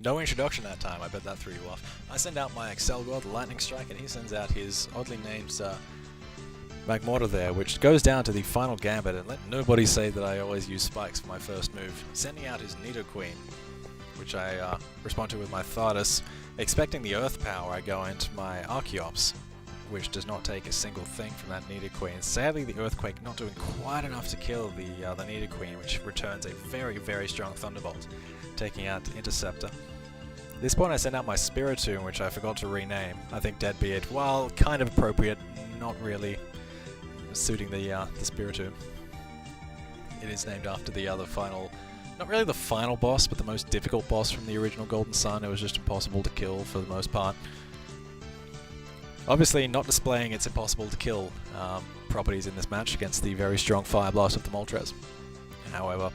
No introduction that time, I bet that threw you off. I send out my Excel God, the Lightning Strike, and he sends out his oddly named Magmortar there, which goes down to the final gambit, and let nobody say that I always use spikes for my first move. Sending out his Nidoqueen, which I respond to with my Thardus. Expecting the Earth Power, I go into my Archeops, which does not take a single thing from that Nidoqueen. Sadly, the Earthquake not doing quite enough to kill the Nidoqueen, which returns a very, very strong Thunderbolt, taking out Interceptor. At this point I send out my Spiritomb, which I forgot to rename. I think Deadbeard, while kind of appropriate, not really suiting the Spiritomb. It is named after the other final, not really the final boss, but the most difficult boss from the original Golden Sun. It was just impossible to kill for the most part. Obviously not displaying its impossible to kill properties in this match against the very strong Fire Blast of the Moltres. However,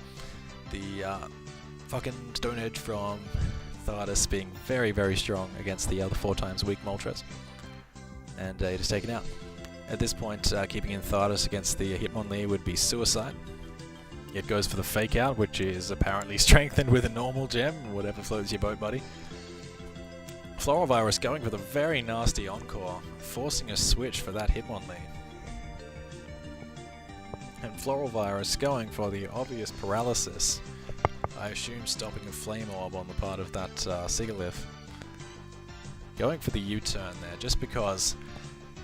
the fucking Stone Edge from Thardus being very, very strong against the other 4 times weak Moltres. And it is taken out. At this point, keeping in Thardus against the Hitmonlee would be Suicide. It goes for the Fake Out, which is apparently strengthened with a normal gem, whatever floats your boat, buddy. Floral Virus going for the very nasty Encore, forcing a switch for that Hitmonlee. And Floral Virus going for the obvious Paralysis. I assume stopping a Flame Orb on the part of that Sigalith. Going for the U-turn there, just because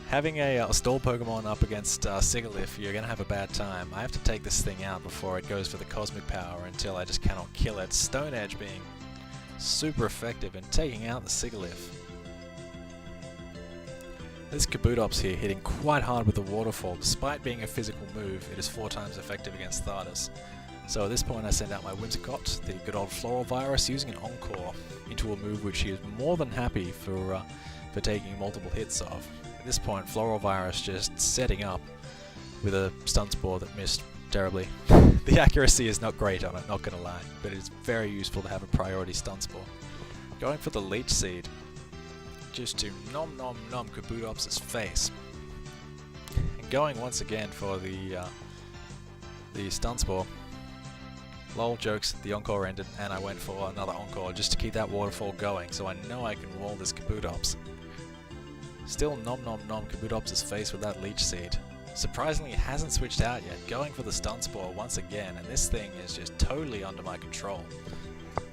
having a stall Pokemon up against Sigalith, you're going to have a bad time. I have to take this thing out before it goes for the Cosmic Power until I just cannot kill it. Stone Edge being super effective in taking out the Sigalith. This Kabutops here hitting quite hard with the Waterfall. Despite being a physical move, it is 4 times effective against Thardus. So at this point I send out my Whimsicott, the good old Floral Virus, using an Encore into a move which he is more than happy for taking multiple hits of. At this point, Floral Virus just setting up with a Stun Spore that missed terribly. The accuracy is not great on it, not gonna lie, but it's very useful to have a priority Stun Spore. Going for the Leech Seed, just to nom nom nom Kabutops' face. And going once again for the Stun Spore. Lol, jokes, the Encore ended, and I went for another Encore just to keep that Waterfall going, so I know I can wall this Kabutops. Still nom nom nom Kabutops' face with that Leech Seed. Surprisingly, it hasn't switched out yet, going for the Stun Spore once again, and this thing is just totally under my control.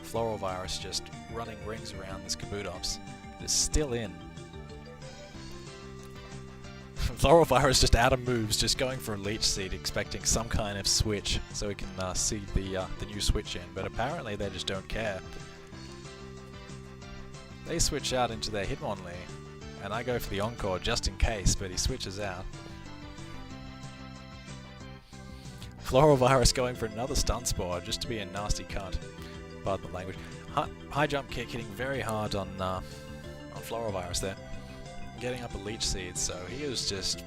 Floral Virus just running rings around this Kabutops. It is still in. Floral Virus just out of moves, just going for a Leech Seed, expecting some kind of switch so we can see the new switch in, but apparently they just don't care. They switch out into their Hitmonlee, and I go for the Encore just in case, but he switches out. Floral Virus going for another Stun Spore just to be a nasty cunt. Pardon the language. High jump kick hitting very hard on Floral Virus there. Getting up a Leech Seed, so he is just...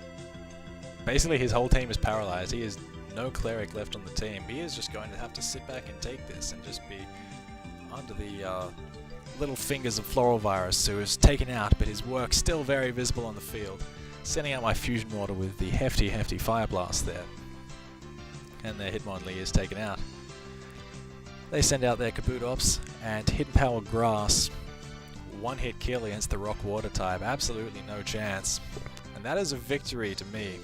Basically his whole team is paralyzed. He has no Cleric left on the team. He is just going to have to sit back and take this and just be under the little fingers of Floral Virus, who is taken out, but his work still very visible on the field. Sending out my Fusion Mortar with the hefty Fire Blast there. And their Hitmonlee is taken out. They send out their Kabutops, and Hidden Power Grass. One-hit kill against the Rock Water type, absolutely no chance. And that is a victory to me,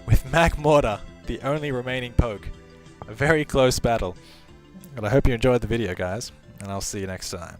with Magmortar, the only remaining poke. A very close battle. And I hope you enjoyed the video, guys, and I'll see you next time.